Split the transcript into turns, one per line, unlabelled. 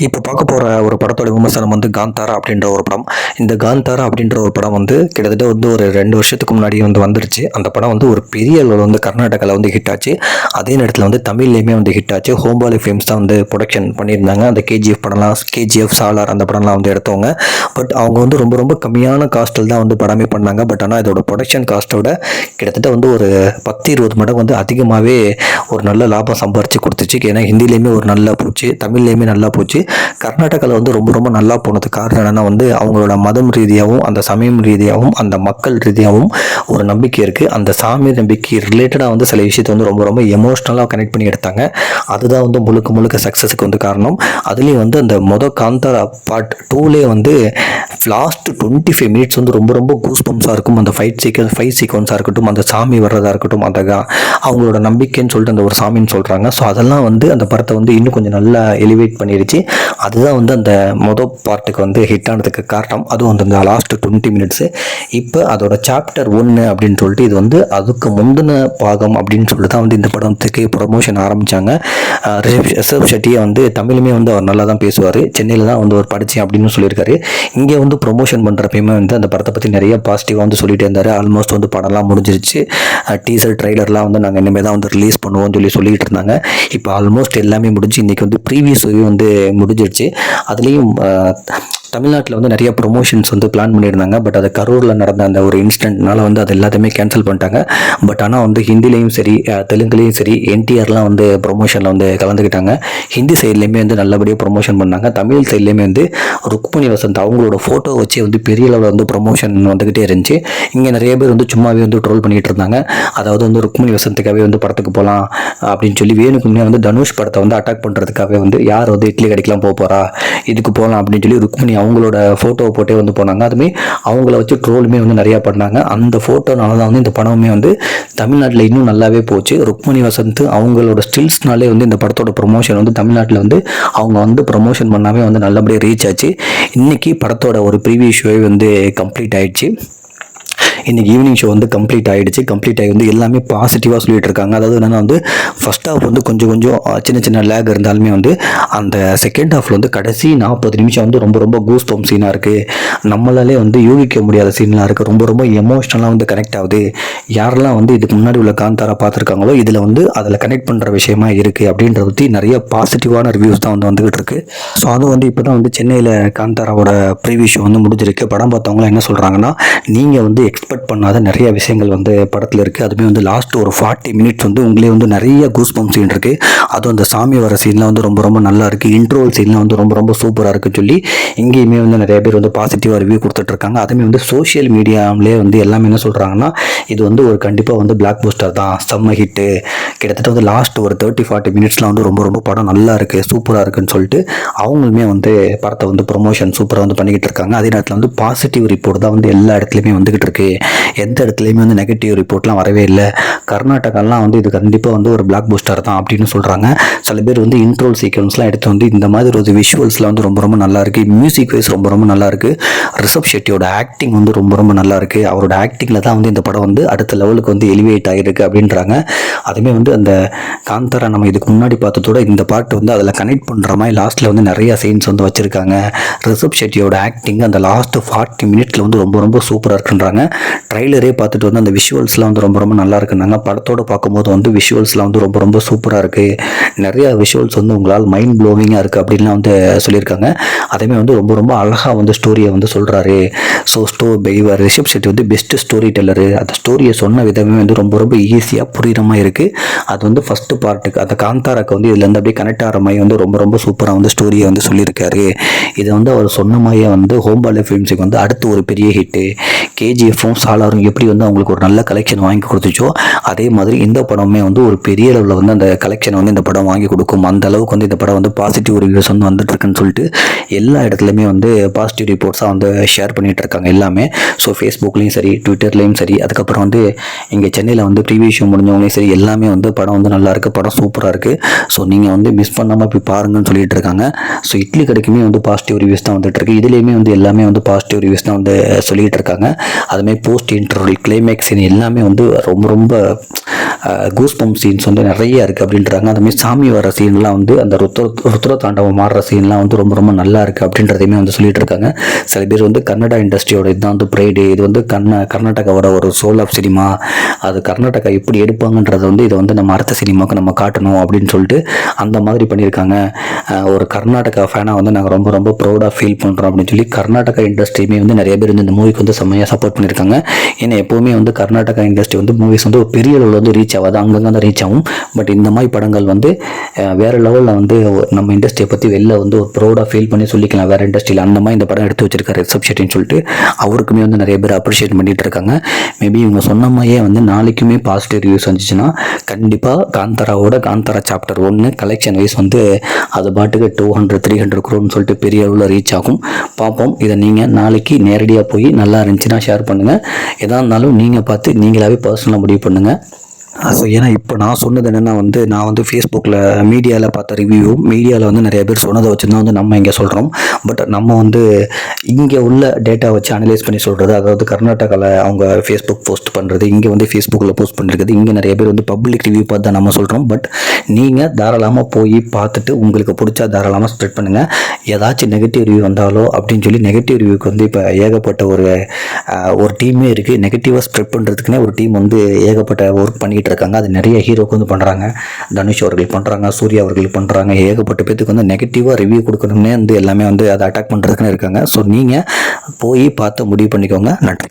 இப்போ பார்க்க போகிற ஒரு படத்தோட விமர்சனம் வந்து காந்தாரா அப்படின்ற ஒரு படம். இந்த காந்தாரா அப்படின்ற ஒரு படம் வந்து கிட்டத்தட்ட வந்து ஒரு 2 வருஷத்துக்கு முன்னாடி வந்து வந்துருச்சு. அந்த படம் வந்து ஒரு பெரிய அளவில் வந்து கர்நாடகாவில் வந்து ஹிட் ஆச்சு. அதே நேரத்தில் வந்து தமிழ்லேயுமே வந்து ஹிட் ஆச்சு. ஹோம்பாலி ஃபிலிம்ஸ் தான் வந்து ப்ரொடக்ஷன் பண்ணியிருந்தாங்க. அந்த கேஜிஎஃப் படம்லாம், கேஜிஎஃப், சாலார் அந்த படம்லாம் வந்து எடுத்தவங்க. பட் அவங்க வந்து ரொம்ப ரொம்ப கம்மியான காஸ்ட்டில் தான் வந்து படமே பண்ணாங்க. பட் ஆனால் இதோட ப்ரொடக்ஷன் காஸ்ட்டோட கிட்டத்தட்ட வந்து ஒரு 10-20 மடங்கு வந்து அதிகமாகவே ஒரு நல்ல லாபம் சம்பாரிச்சு கொடுத்துச்சு. ஏன்னா ஹிந்திலேயுமே ஒரு நல்லா போச்சு, தமிழ்லேயுமே நல்லா போச்சு. கர்நாடகாவில் வந்து ரொம்ப ரொம்ப நல்லா போனதுக்கு காரணம் என்னன்னா வந்து அவங்களோட மதம் ரீதியாகவும் அந்த சமயம் ரீதியாகவும் அந்த மக்கள் ரீதியாகவும் ஒரு நம்பிக்கை இருக்குது. அந்த சாமி நம்பிக்கை ரிலேட்டடாக வந்து சில விஷயத்தை வந்து ரொம்ப ரொம்ப எமோஷ்னலாக கனெக்ட் பண்ணி எடுத்தாங்க. அதுதான் வந்து முழுக்க முழுக்க சக்ஸஸுக்கு வந்து காரணம். அதுலேயும் வந்து அந்த காந்தாரா பார்ட் 2லே வந்து லாஸ்ட் 25 மினிட்ஸ் வந்து ரொம்ப ரொம்ப கூஸ் பம்ப்ஸாக இருக்கும். அந்த ஃபைட் சீக்வன்ஸாக இருக்கட்டும், அந்த சாமி வர்றதாக இருக்கட்டும், அந்த அவங்களோட நம்பிக்கைன்னு சொல்லிட்டு அந்த ஒரு சாமின்னு சொல்கிறாங்க. ஸோ அதெல்லாம் வந்து அந்த படத்தை வந்து இன்னும் கொஞ்சம் நல்லா எலிவேட் பண்ணிடுச்சு. அதுதான் வந்து அந்த பார்ட்டுக்கு வந்து ஹிட் ஆனதுக்கு காரணம். அதுவும் வந்து அந்த லாஸ்ட் 20 மினிட்ஸு. இப்போ அதோட சாப்டர் 1 அப்படின்னு சொல்லிட்டு இது வந்து அதுக்கு முந்தின பாகம் அப்படின்னு சொல்லிட்டு தான் வந்து இந்த படத்துக்கு ப்ரொமோஷன் ஆரம்பித்தாங்க. ரிஷப் ஷெட்டியை வந்து தமிழுமே வந்து அவர் நல்லா தான் பேசுவார். சென்னையில் தான் வந்து ஒரு படித்தேன் அப்படின்னு சொல்லியிருக்காரு. இங்கே வந்து ப்ரொமோஷன் பண்ணுறப்பயுமே வந்து அந்த படத்தை பற்றி நிறைய பாசிட்டிவாக வந்து சொல்லிட்டு இருந்தார். ஆல்மோஸ்ட் வந்து படம்லாம் முடிஞ்சிருச்சு. டீசர் ட்ரைலர்லாம் வந்து நாங்கள் இனிமேல் தான் வந்து ரிலீஸ் பண்ணுவோம்னு சொல்லிட்டு இருந்தாங்க. இப்போ ஆல்மோஸ்ட் எல்லாமே முடிஞ்சு இன்றைக்கி வந்து ப்ரீவியஸ் வந்து முடிஞ்சிருச்சு. அதுலேயும் தமிழ்நாட்டில் வந்து நிறைய ப்ரொமோஷன்ஸ் வந்து பிளான் பண்ணியிருந்தாங்க. பட் அது கரூரில் நடந்த அந்த ஒரு இன்சிடென்ட்னால வந்து அது எல்லாத்தையுமே கேன்சல் பண்ணிட்டாங்க. பட் ஆனால் வந்து ஹிந்திலையும் சரி, தெலுங்குலேயும் சரி, என்டிஆர்லாம் வந்து ப்ரொமோஷனில் வந்து கலந்துக்கிட்டாங்க. ஹிந்தி சைட்லேயுமே வந்து நல்லபடியாக ப்ரொமோஷன் பண்ணாங்க. தமிழ் சைட்லேயுமே வந்து ருக்மணி வசந்த் அவங்களோட ஃபோட்டோ வச்சு வந்து பெரிய அளவில் வந்து ப்ரொமோஷன் வந்துக்கிட்டே இருந்துச்சு. இங்கே நிறைய பேர் வந்து சும்மாவே வந்து ட்ரோல் பண்ணிகிட்டு இருந்தாங்க. அதாவது வந்து ருக்மணி வசந்துக்காகவே வந்து படத்துக்கு போகலாம் அப்படின்னு சொல்லி வேணுக்குமே வந்து தனுஷ் படத்தை வந்து அட்டாக் பண்ணுறதுக்காகவே வந்து யார் வந்து இட்லி கடைக்கெலாம் போகிறா, இதுக்கு போகலாம் அப்படின்னு சொல்லி ருக்மணி அவங்களோட ஃபோட்டோவை போட்டே வந்து போனாங்க. அதுமே அவங்கள வச்சு ட்ரோலுமே வந்து நிறையா பண்ணாங்க. அந்த ஃபோட்டோனால தான் வந்து இந்த படமே வந்து தமிழ்நாட்டில் இன்னும் நல்லாவே போச்சு. ருக்மணி வசந்த் அவங்களோட ஸ்டில்ஸ்னாலே வந்து இந்த படத்தோட ப்ரொமோஷன் வந்து தமிழ்நாட்டில் வந்து அவங்க வந்து ப்ரொமோஷன் பண்ணாமே வந்து நல்லபடியாக ரீச் ஆச்சு. இன்றைக்கி படத்தோட ஒரு ப்ரீவியூ ஷோவே வந்து கம்ப்ளீட் ஆயிடுச்சு. இன்றைக்கி ஈவினிங் ஷோ வந்து கம்ப்ளீட் ஆகிடுச்சு. கம்ப்ளீட் ஆகி வந்து எல்லாமே பாசிட்டிவாக சொல்லிகிட்டு இருக்காங்க. அதாவது என்னென்னா வந்து ஃபஸ்ட் ஹாஃப் வந்து கொஞ்சம் சின்ன லேக் இருந்தாலுமே வந்து அந்த செகண்ட் ஹாஃபில் வந்து கடைசி 40 நிமிஷம் வந்து ரொம்ப ரொம்ப கூஸ் பம்ப் சீனாக இருக்குது. நம்மளாலே வந்து யூகிக்க முடியாத சீன்லாம் இருக்குது. ரொம்ப ரொம்ப எமோஷ்னலாக வந்து கனெக்ட் ஆகுது. யாரெல்லாம் வந்து இதுக்கு முன்னாடி உள்ள காந்தாரா பார்த்துருக்காங்களோ இதில் வந்து அதில் கனெக்ட் பண்ணுற விஷயமா இருக்குது அப்படின்றத பற்றி நிறைய பாசிட்டிவான ரிவ்யூஸ் தான் வந்து வந்துகிட்டு இருக்கு. ஸோ அது வந்து இப்போ தான் வந்து சென்னையில் காந்தாராவோட ப்ரீவியூ ஷோ வந்து முடிஞ்சிருக்கு. படம் பார்த்தவங்களாம் என்ன சொல்கிறாங்கன்னா, நீங்கள் வந்து எக்ஸ்பெக்ட் பண்ணாத நிறைய விஷயங்கள் வந்து படத்தில் இருக்குது. அதுவுமே வந்து லாஸ்ட் ஒரு 40 மினிட்ஸ் வந்து உங்களே வந்து நிறைய கூஸ் பம்ப் சீன் இருக்குது. அதுவும் அந்த சாமி வர சீன்லாம் வந்து ரொம்ப ரொம்ப நல்லா இருக்குது. இன்ட்ரோல் சீன்லாம் வந்து ரொம்ப ரொம்ப சூப்பராக இருக்குன்னு சொல்லி இங்கேயுமே வந்து நிறைய பேர் வந்து பாசிட்டிவாக ரிவ்யூ கொடுத்துட்ருக்காங்க. அதுவுமே வந்து சோஷியல் மீடியாவிலே வந்து எல்லாமே என்ன சொல்கிறாங்கன்னா, இது வந்து ஒரு கண்டிப்பாக வந்து பிளாக் போஸ்டர் தான், செம்ம ஹிட்டு. கிட்டத்தட்ட வந்து லாஸ்ட் ஒரு 30-40 மினிட்ஸ்லாம் வந்து ரொம்ப ரொம்ப படம் நல்லா இருக்குது, சூப்பராக இருக்குன்னு சொல்லிட்டு அவங்களுமே வந்து படத்தை வந்து ப்ரொமோஷன் சூப்பராக வந்து பண்ணிக்கிட்டு இருக்காங்க. அதே நேரத்தில் வந்து பாசிட்டிவ் ரிப்போர்ட் தான் வந்து எல்லா இடத்துலையுமே வந்துக்கிட்டு இருக்கு. எந்த இடத்துலையுமே வந்து நெகட்டிவ் ரிப்போர்ட்லாம் வரவே இல்லை. கர்நாடகாலாம் வந்து இது கண்டிப்பாக வந்து ஒரு பிளாக் பூஸ்டர் தான் அப்படின்னு சொல்கிறாங்க. சில பேர் வந்து இன்ட்ரோல் சீக்வன்ஸ்லாம் எடுத்து வந்து இந்த மாதிரி ஒரு விஷுவல்ஸ்லாம் வந்து ரொம்ப ரொம்ப நல்லா இருக்குது. மியூசிக் வைஸ் ரொம்ப ரொம்ப நல்லா இருக்குது. ரிஷப் ஷெட்டியோட ஆக்டிங் வந்து ரொம்ப ரொம்ப நல்லா இருக்குது. அவரோட ஆக்டிங்கில் தான் வந்து இந்த படம் வந்து அடுத்த லெவலுக்கு வந்து எலிவேட் ஆகிருக்கு அப்படின்றாங்க. அதுவுமே வந்து அந்த காந்தாரா நம்ம இதுக்கு முன்னாடி பார்த்ததோட இந்த பாட்டு வந்து அதில் கனெக்ட் பண்ணுற மாதிரி லாஸ்ட்டில் வந்து நிறையா சீன்ஸ் வந்து வச்சுருக்காங்க. ரிஷப் ஷெட்டியோட ஆக்டிங் அந்த லாஸ்ட் 40 மினிட்ஸில் வந்து ரொம்ப ரொம்ப சூப்பராக இருக்குன்றாங்க. ட்ரைலரே பார்த்துட்டு வந்து அந்த விஷுவல்ஸ்லாம் வந்து ரொம்ப ரொம்ப நல்லா இருக்குன்னாங்க. படத்தோடு பார்க்கும்போது வந்து விஷுவல்ஸ்லாம் வந்து ரொம்ப ரொம்ப சூப்பராக இருக்குது. நிறையா விஷுவல்ஸ் வந்து உங்களால் மைண்ட் ப்ளோவிங்காக இருக்குது அப்படின்லாம் வந்து சொல்லியிருக்காங்க. அதேமாதிரி வந்து ரொம்ப ரொம்ப அழகாக வந்து ஸ்டோரியை வந்து சொல்கிறாரு. ஸோ இவர் ரிஷப் ஷெட்டி வந்து பெஸ்ட்டு ஸ்டோரி டெல்லரு. அந்த ஸ்டோரியை சொன்ன விதமே வந்து ரொம்ப ரொம்ப ஈஸியாக புரிகிற மாதிரி இருக்குது. அது வந்து ஃபஸ்ட்டு பார்ட்டுக்கு அந்த காந்தாராக்கு வந்து இதுலேருந்து அப்படியே கனெக்ட் ஆகிற மாதிரி வந்து ரொம்ப ரொம்ப சூப்பராக வந்து ஸ்டோரியை வந்து சொல்லியிருக்காரு. இதை வந்து அவர் சொன்ன மாதிரியே வந்து ஹோம்பாலி ஃபிலிம்ஸுக்கு வந்து அடுத்து ஒரு பெரிய ஹிட்டு. கேஜிஎஃப்பும் சாலாரும் எப்படி வந்து அவங்களுக்கு ஒரு நல்ல கலெக்ஷன் வாங்கி கொடுத்துச்சோ அதே மாதிரி இந்த படமே வந்து ஒரு பெரிய அளவில் வந்து அந்த கலெக்ஷனை வந்து இந்த படம் வாங்கி கொடுக்கும். அந்த அளவுக்கு வந்து இந்த படம் வந்து பாசிட்டிவ் ரிவ்யூஸ் வந்து வந்துட்டு இருக்குன்னு சொல்லிட்டு எல்லா இடத்துலையுமே வந்து பாசிட்டிவ் ரிப்போர்ட்ஸாக வந்து ஷேர் பண்ணிகிட்டு இருக்காங்க எல்லாமே. ஸோ ஃபேஸ்புக்லேயும் சரி, ட்விட்டர்லேயும் சரி, அதுக்கப்புறம் வந்து இங்கே சென்னையில் வந்து ப்ரீவியூ ஷோ முடிஞ்சவங்களையும் சரி, எல்லாமே வந்து படம் வந்து நல்லா இருக்குது, படம் சூப்பராக இருக்குது. ஸோ நீங்கள் வந்து மிஸ் பண்ணாமல் போய் பாருங்கன்னு சொல்லிட்டு இருக்காங்க. ஸோ இட்லி கடைக்குமே வந்து பாசிட்டிவ் ரிவ்யூஸ் தான் வந்துட்டு இருக்கு. இதுலேயுமே வந்து எல்லாமே வந்து பாசிட்டிவ் ரிவ்யூஸ் தான் வந்து சொல்லிகிட்டு இருக்காங்க. அதுமாதிரி போஸ்ட் இன்டர்வல் கிளைமேக்ஸ் எல்லாமே வந்து ரொம்ப ரொம்ப
கூஸ் பம்ப் சீன்ஸ் வந்து நிறைய இருக்குது அப்படின்றாங்க. அதுமாதிரி சாமி வர சீன்லாம் வந்து அந்த ருத்ர தாண்டவம் மாறுற சீன்லாம் வந்து ரொம்ப ரொம்ப நல்லா இருக்குது அப்படின்றதையுமே வந்து சொல்லிட்டு இருக்காங்க. சில பேர் வந்து கன்னடா இண்டஸ்ட்ரியோட இதுதான் வந்து ப்ரைடு, இது வந்து கர்நாடகாவோட ஒரு சோல் ஆஃப் சினிமா, அது கர்நாடகா எப்படி எடுப்பாங்கன்றதை வந்து இதை வந்து நம்ம அடுத்த சினிமாவுக்கு நம்ம காட்டணும் அப்படின்னு சொல்லிட்டு அந்த மாதிரி பண்ணியிருக்காங்க. ஒரு கர்நாடகா ஃபேனாக வந்து நாங்கள் ரொம்ப ரொம்ப ப்ரௌடாக ஃபீல் பண்ணுறோம் அப்படின்னு சொல்லி கர்நாடகா இண்டஸ்ட்ரியுமே வந்து நிறைய பேர் வந்து இந்த மூவிக்கு வந்து செம்மையாக சப்போர்ட் பண்ணியிருக்காங்க. ஏன்னா எப்போவுமே வந்து கர்நாடகா இண்டஸ்ட்ரி வந்து மூவிஸ் வந்து ஒரு பெரிய லெவலில் வந்து ரீச் ஆகாது, அங்கங்கே தான் ரீச் ஆகும். பட் இந்த மாதிரி படங்கள் வந்து வேறு லெவலில் வந்து நம்ம இண்டஸ்ட்ரியை பற்றி வெளில வந்து ஒரு ப்ரௌடாக ஃபீல் பண்ணி சொல்லிக்கலாம் வேறு இண்டஸ்ட்ரியில். அந்த மாதிரி இந்த படம் எடுத்து வச்சிருக்காரு ரிசப்ஷன் சொல்லிட்டு அவருக்குமே வந்து நிறைய பேர் அப்ரிஷியேட் பண்ணிட்டு இருக்காங்க. மேபி இவங்க சொன்ன மாதிரியே வந்து நாளைக்குமே பாசிட்டிவ் ரிவ்யூஸ் வந்துச்சுன்னா கண்டிப்பாக காந்தாரா சாப்டர் 1 கலெக்ஷன் வைஸ் வந்து அது பாட்டுக்கு 200-300 crore சொல்லிட்டு பெரிய அளவில் ரீச் ஆகும். பார்ப்போம். இதை நீங்கள் நாளைக்கு நேரடியாக போய் நல்லா இருந்துச்சுன்னா ஷேர் பண்ணுங்கள். எதாக இருந்தாலும் நீங்கள் பார்த்து நீங்களாகவே பர்சனலாக முடிவு பண்ணுங்கள். ஸோ ஏன்னா இப்போ நான் சொன்னது என்னென்னா வந்து நான் வந்து ஃபேஸ்புக்கில் மீடியாவில் பார்த்த ரிவ்யூ, மீடியாவில் வந்து நிறைய பேர் சொன்னதை வச்சு தான் வந்து நம்ம இங்கே சொல்கிறோம். பட் நம்ம வந்து இங்கே உள்ள டேட்டா வச்சு அனலைஸ் பண்ணி சொல்கிறது, அதாவது கர்நாடகாவில் அவங்க ஃபேஸ்புக் போஸ்ட் பண்ணுறது, இங்கே வந்து ஃபேஸ்புக்கில் போஸ்ட் பண்ணிருக்குது, இங்கே நிறைய பேர் வந்து பப்ளிக் ரிவ்யூ பார்த்து தான் நம்ம சொல்கிறோம். பட் நீங்கள் தாராளமாக போய் பார்த்துட்டு உங்களுக்கு பிடிச்சா தாராளமாக ஸ்ப்ரெட் பண்ணுங்கள். ஏதாச்சும் நெகட்டிவ் ரிவ்யூ வந்தாலோ அப்படின்னு சொல்லி நெகட்டிவ் ரிவ்யூக்கு வந்து இப்போ ஏகப்பட்ட ஒரு டீமே இருக்குது. நெகட்டிவாக ஸ்ப்ரெட் பண்ணுறதுக்குனே ஒரு டீம் வந்து ஏகப்பட்ட ஒர்க் பண்ணிக்கிட்டு இருக்காங்க. அது நிறைய ஹீரோக்கு வந்து பண்ணுறாங்க. தனுஷ் அவர்கள் பண்ணுறாங்க, சூர்யா அவர்கள் பண்ணுறாங்க. ஏகப்பட்ட பேருக்கு வந்து நெகட்டிவாக ரிவ்யூ கொடுக்கணும்னே வந்து எல்லாமே வந்து அதை அட்டாக் பண்ணுறதுக்குன்னு இருக்காங்க. ஸோ நீங்கள் போய் பார்த்து முடிவு பண்ணிக்கோங்க. நன்றி.